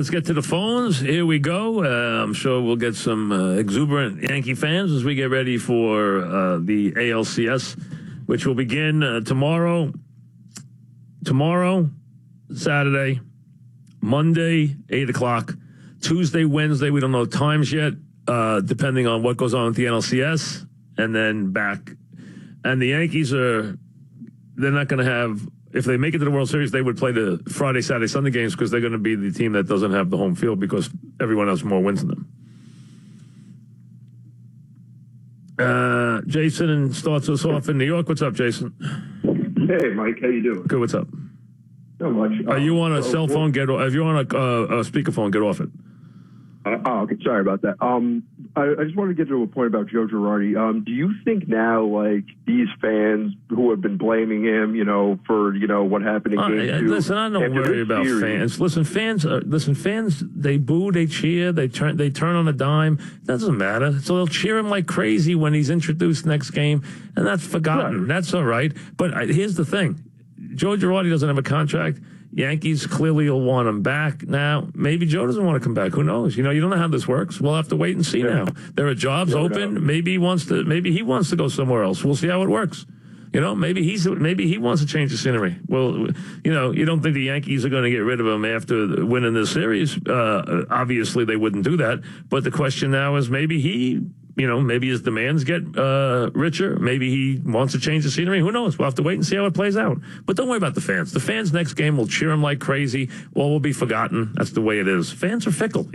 Let's get to the phones. Here we go. I'm sure we'll get some exuberant Yankee fans as we get ready for the ALCS, which will begin tomorrow, Saturday, Monday, 8 o'clock, Tuesday, Wednesday. We don't know times yet, depending on what goes on with the NLCS, and then back. And the Yankees they're not going to have. If they make it to the World Series, they would play the Friday, Saturday, Sunday games because they're going to be the team that doesn't have the home field because everyone has more wins than them. Jason starts us off in New York. What's up, Jason? Hey, Mike. How you doing? Good. What's up? Not much. Are you on a cell phone? If you're on a speakerphone, get off it. Okay. Sorry about that. I just wanted to get to a point about Joe Girardi. Do you think now, like, these fans who have been blaming him, for, what happened in Game 2? Listen, I don't worry about fans. Listen, fans, they boo, they cheer, they turn on a dime. It doesn't matter. So they'll cheer him like crazy when he's introduced next game, and that's forgotten. Right. That's all right. But here's the thing. Joe Girardi doesn't have a contract. Yankees clearly will want him back. Now, maybe Joe doesn't want to come back. Who knows? You don't know how this works. We'll have to wait and see now. There are jobs open. Maybe he wants to go somewhere else. We'll see how it works. Maybe he wants to change the scenery. Well, you don't think the Yankees are going to get rid of him after winning this series. Obviously, they wouldn't do that. But the question now is maybe maybe his demands get richer. Maybe he wants to change the scenery. Who knows? We'll have to wait and see how it plays out. But don't worry about the fans. The fans next game will cheer him like crazy. All will be forgotten. That's the way it is. Fans are fickle.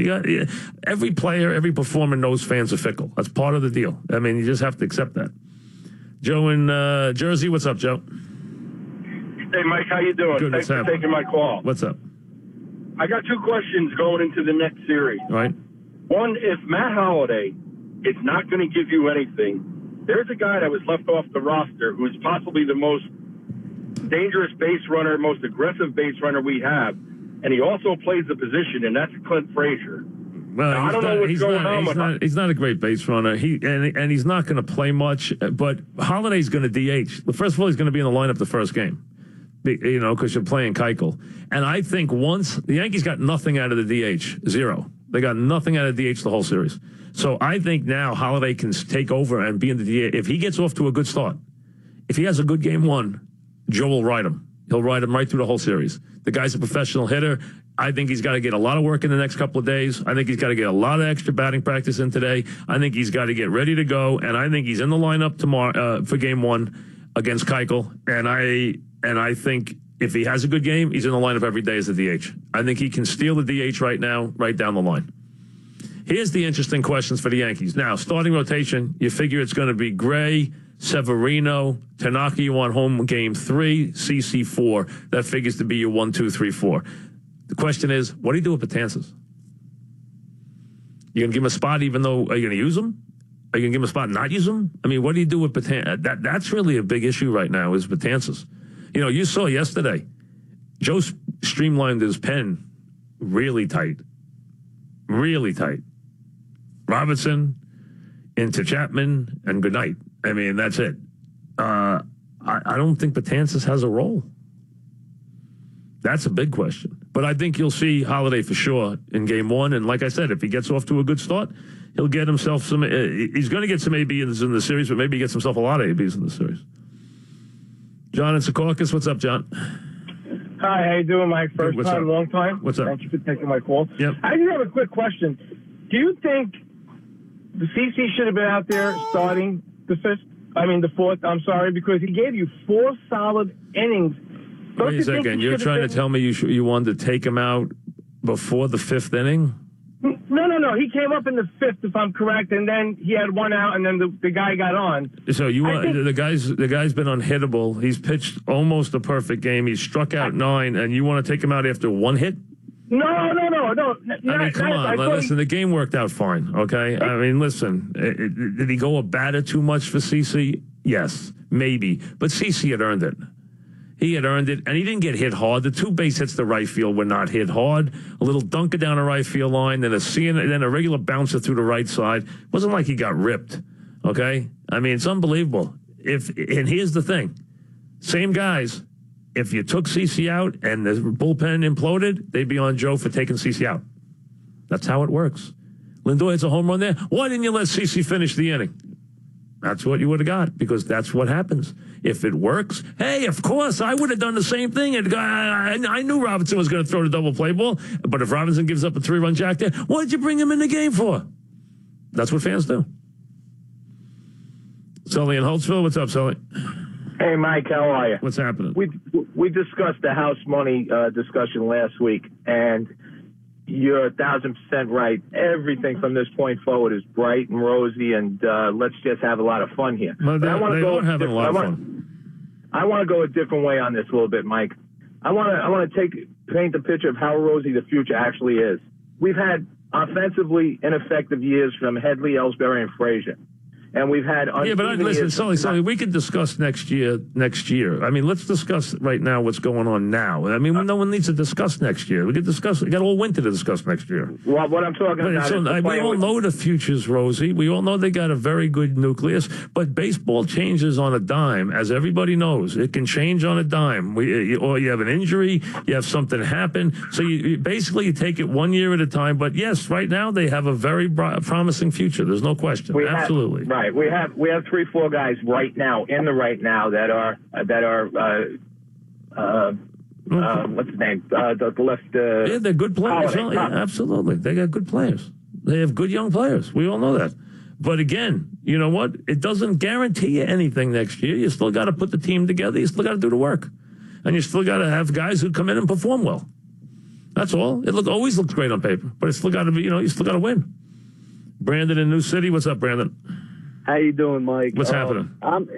Every player, every performer knows fans are fickle. That's part of the deal. I mean, you just have to accept that. Joe in Jersey. What's up, Joe? Hey, Mike. How you doing? Good. Thanks for taking my call. What's up? I got two questions going into the next series. All right. One, if Matt Holliday is not going to give you anything, there's a guy that was left off the roster who's possibly the most dangerous base runner, most aggressive base runner we have, and he also plays the position, and that's Clint Frazier. Well, now, I don't know what's going on. He's not a great base runner. And he's not going to play much. But Holliday's going to DH. First of all, he's going to be in the lineup the first game, because you're playing Keuchel. And I think once the Yankees got nothing out of the DH, zero. They got nothing out of the DH the whole series. So I think now Holliday can take over and be in the DH. If he gets off to a good start, if he has a good game one, Joe will ride him. He'll ride him right through the whole series. The guy's a professional hitter. I think he's got to get a lot of work in the next couple of days. I think he's got to get a lot of extra batting practice in today. I think he's got to get ready to go, and I think he's in the lineup tomorrow for Game 1 against Keuchel. And I think if he has a good game, he's in the lineup every day as the DH. I think he can steal the DH right now, right down the line. Here's the interesting questions for the Yankees. Now, starting rotation, you figure it's going to be Gray, Severino, Tanaka, you want home Game 3, CC 4. That figures to be your 1, 2, 3, 4. The question is, what do you do with Betances? You going to give him a spot even though, are you going to use him? Are you going to give him a spot and not use him? I mean, what do you do with Betances? That's really a big issue right now is Betances. You saw yesterday, Joe streamlined his pen really tight. Really tight. Robertson into Chapman and good night. I mean, that's it. I don't think Betances has a role. That's a big question. But I think you'll see Holliday for sure in Game 1. And like I said, if he gets off to a good start, he'll get himself some. He's going to get some ABs in the series, but maybe he gets himself a lot of ABs in the series. John in Secaucus, what's up, John? Hi, how you doing, Mike? First time, up? long time. What's up? Thank you for taking my call. Yep. I just have a quick question. Do you think the CC should have been out there starting the fourth, because he gave you 4 solid innings. Wait a second. You're trying to tell me you wanted to take him out before the 5th inning? No. He came up in the 5th, if I'm correct, and then he had one out, and then the guy got on. So the guy's been unhittable. He's pitched almost a perfect game. He's struck out 9, and you want to take him out after 1 hit? No. I mean, come on. Listen, the game worked out fine, okay? I mean, listen, did he go a batter too much for CC? Yes, maybe. But CC had earned it. He had earned it, and he didn't get hit hard. The 2 base hits to right field were not hit hard. A little dunker down the right field line, then a regular bouncer through the right side. It wasn't like he got ripped, okay? I mean, it's unbelievable. And here's the thing. Same guys, if you took CC out and the bullpen imploded, they'd be on Joe for taking CC out. That's how it works. Lindor hits a home run there. Why didn't you let CeCe finish the inning? That's what you would have got, because that's what happens. If it works, hey, of course, I would have done the same thing. And I knew Robinson was going to throw the double play ball, but if Robinson gives up a 3-run jack there, what did you bring him in the game for? That's what fans do. Sully in Holtzville, what's up, Sully? Hey, Mike, how are you? What's happening? We discussed the house money discussion last week, and you're 1,000% right. Everything from this point forward is bright and rosy, and let's just have a lot of fun here. Well, they are having a lot of fun. I want to go a different way on this a little bit, Mike. I want to paint the picture of how rosy the future actually is. We've had offensively ineffective years from Headley, Ellsbury, and Frazier. And we've had but listen, Sully, we can discuss next year. I mean, let's discuss right now what's going on now. I mean, no one needs to discuss next year. We got all winter to discuss next year. Well, what I'm talking about is we all know the future's rosy. We all know they got a very good nucleus, but baseball changes on a dime, as everybody knows. It can change on a dime. Or you have an injury, you have something happen. So you take it 1 year at a time. But yes, right now they have a very promising future. There's no question. Absolutely. Right. We have 3-4 guys right now that are what's his name? The left. Yeah, they're good players. Holiday. Yeah, absolutely, they got good players. They have good young players. We all know that. But again, you know what? It doesn't guarantee you anything next year. You still got to put the team together. You still got to do the work, and you still got to have guys who come in and perform well. That's all. It always looks great on paper, but it's still got to be. You still got to win. Brandon in New City, what's up, Brandon? How you doing, Mike? What's happening? I'm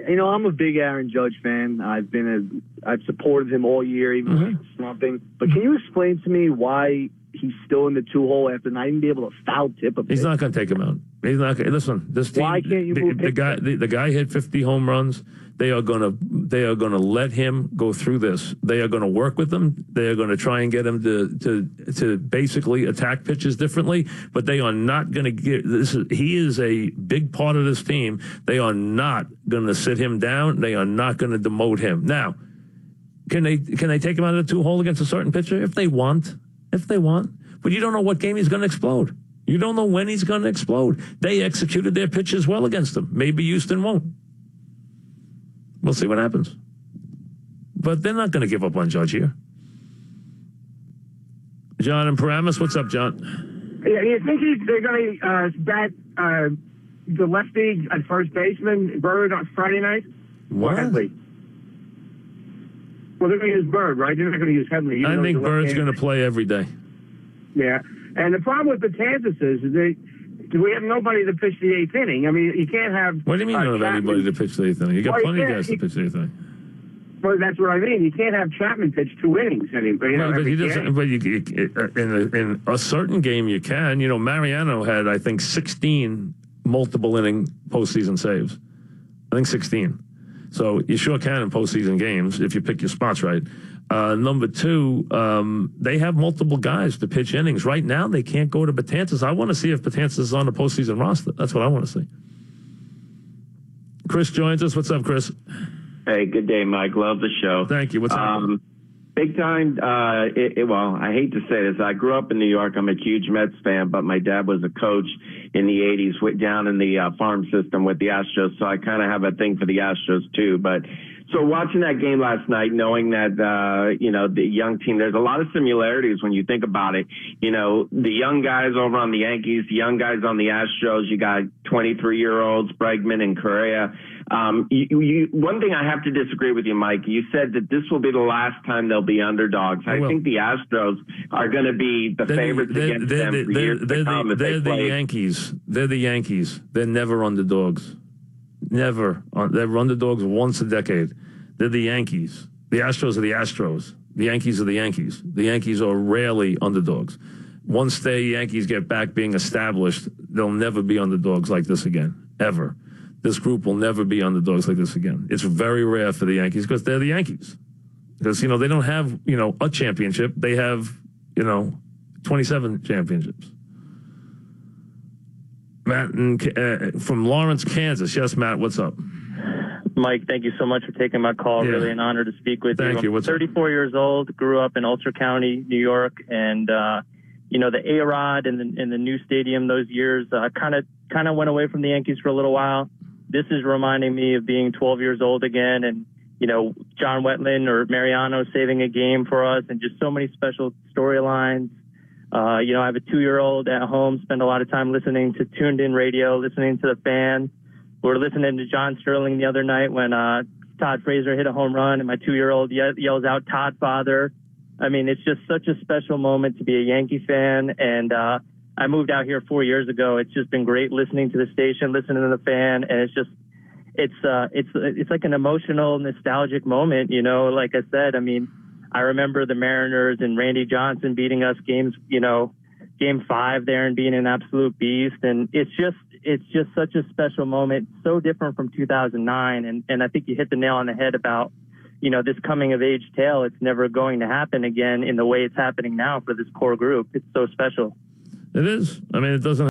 a big Aaron Judge fan. I've supported him all year, even when he's slumping. But can you explain to me why he's still in the 2-hole after not even be able to foul tip a pitch? He's not going to take him out. He's not going. Listen, this team. Why can't you move the guy hit 50 home runs. They are going to let him go through this. They are going to work with him. They are going to try and get him to basically attack pitches differently. But they are not going to get this. He is a big part of this team. They are not going to sit him down. They are not going to demote him. Now, can they take him out of the 2-hole against a certain pitcher if they want? But you don't know what game he's going to explode. You don't know when he's going to explode. They executed their pitches well against him. Maybe Houston won't. We'll see what happens. But they're not going to give up on Judge here. John in Paramus, what's up, John? Yeah, you think they're going to bat the lefty at first baseman, Bird, on Friday night? What? Headley? Well, they're going to use Bird, right? They're not going to use Headley. I think Bird's going to play every day. Yeah. And the problem with the Kansas is we have nobody to pitch the 8th inning. I mean, you can't have... What do you mean you don't have anybody to pitch the 8th inning? You got plenty of guys to pitch the 8th inning. Well, that's what I mean. You can't have Chapman pitch 2 innings anyway. In a certain game you can. Mariano had, I think, 16 multiple inning postseason saves. I think 16. So you sure can in postseason games if you pick your spots right. Number 2, they have multiple guys to pitch innings. Right now, they can't go to Betances. I want to see if Betances is on the postseason roster. That's what I want to see. Chris joins us. What's up, Chris? Hey, good day, Mike. Love the show. Thank you. What's happening? Big time. Well, I hate to say this. I grew up in New York. I'm a huge Mets fan, but my dad was a coach in the 80s down in the farm system with the Astros, so I kind of have a thing for the Astros, too. But so watching that game last night, knowing that, the young team, there's a lot of similarities when you think about it. The young guys over on the Yankees, the young guys on the Astros, you got 23-year-olds, Bregman and Correa. One thing I have to disagree with you, Mike. You said that this will be the last time they'll be underdogs. I think the Astros are going to be the favorites against them for years to come. They're the Yankees. They're the Yankees. They're never underdogs. Never. They're underdogs once a decade. They're the Yankees. The Astros are the Astros. The Yankees are the Yankees. The Yankees are rarely underdogs. Once the Yankees get back being established, they'll never be underdogs like this again, ever. This group will never be underdogs like this again. It's very rare for the Yankees because they're the Yankees. Because, they don't have, a championship. They have, 27 championships. Matt from Lawrence, Kansas. Yes, Matt, what's up? Mike, thank you so much for taking my call. Yeah. Really an honor to speak with you. Thank you. I'm 34 years old, grew up in Ulster County, New York, and you know, the A-Rod and the new stadium those years kind of went away from the Yankees for a little while. This is reminding me of being 12 years old again, and you know, John Wetland or Mariano saving a game for us, and just so many special storylines. You know, I have a 2-year-old at home, spend a lot of time listening to tuned in radio, listening to the fan. We were listening to John Sterling the other night when Todd Frazier hit a home run, and my 2-year-old yells out, "Todd, Father." I mean, it's just such a special moment to be a Yankee fan. And I moved out here 4 years ago. It's just been great listening to the station, listening to the fan. And it's just, it's like an emotional, nostalgic moment, you know, like I said. I mean, I remember the Mariners and Randy Johnson beating us game 5 there and being an absolute beast. And it's just such a special moment, so different from 2009. And I think you hit the nail on the head about, you know, this coming of age tale. It's never going to happen again in the way it's happening now for this core group. It's so special. It is. I mean, it doesn't